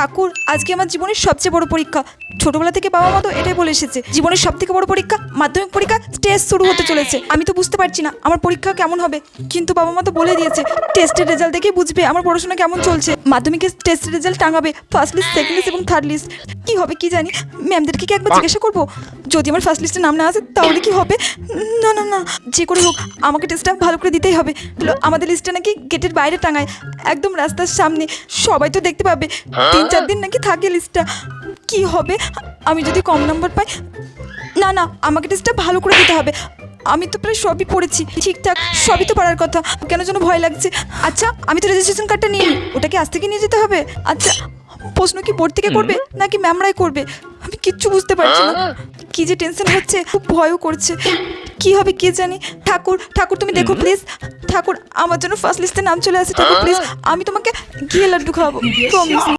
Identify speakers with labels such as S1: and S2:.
S1: ঠাকুর, আজকে আমার জীবনের সবচেয়ে বড় পরীক্ষা। ছোটবেলা থেকে বাবা মা তো এটাই বলে এসেছে, জীবনের সব থেকে বড় পরীক্ষা মাধ্যমিক পরীক্ষা, টেস্ট শুরু হতে চলেছে। আমি তো বুঝতে পারছি না আমার পরীক্ষা কেমন হবে, কিন্তু বাবা মা তো বলে দিয়েছে টেস্টের রেজাল্ট দেখেই বুঝবে আমার পড়াশোনা কেমন চলছে। মাধ্যমিকের টেস্টের রেজাল্ট টাঙাবে, ফার্স্ট লিস্ট, সেকেন্ড লিস্ট এবং থার্ড লিস্ট। কি হবে কি জানি, ম্যামদেরকে কি একবার জিজ্ঞাসা করবো? যদি আমার ফার্স্ট লিস্টে নাম না আসে তাহলে কি হবে? না না না, যে করে হোক আমাকে টেস্টটা ভালো করে দিতেই হবে। আমাদের লিস্টটা নাকি গেটের বাইরে টাঙায়, একদম রাস্তার সামনে, সবাই তো দেখতে পাবে। 3-4 দিন নাকি থাকে লিস্টটা। কি হবে আমি যদি কম নাম্বার পাই? না না, আমাকে টেস্টটা ভালো করে দিতে হবে। আমি তো প্রায় সবই পড়েছি ঠিকঠাক, সবই তো পারার কথা, কেন যেন ভয় লাগছে। আচ্ছা, আমি তো রেজিস্ট্রেশন কার্ডটা নিয়ে নিই, ওটা কি আজ থেকে নিয়ে যেতে হবে? আচ্ছা, প্রশ্ন কি বোর্ড থেকে করবে নাকি ম্যামরাই করবে? আমি কিচ্ছু বুঝতে পারছি না, কি যে টেনশন হচ্ছে, খুব ভয়ও করছে। কি হবে কে জানি। ঠাকুর ঠাকুর, তুমি দেখো প্লিজ। ঠাকুর, আমার জন্য ফার্স্ট লিস্টে নাম চলে আসে ঠাকুর প্লিজ, আমি তোমাকে ঘিয়ে লাড্ডু খাওয়াবো, প্রমিস।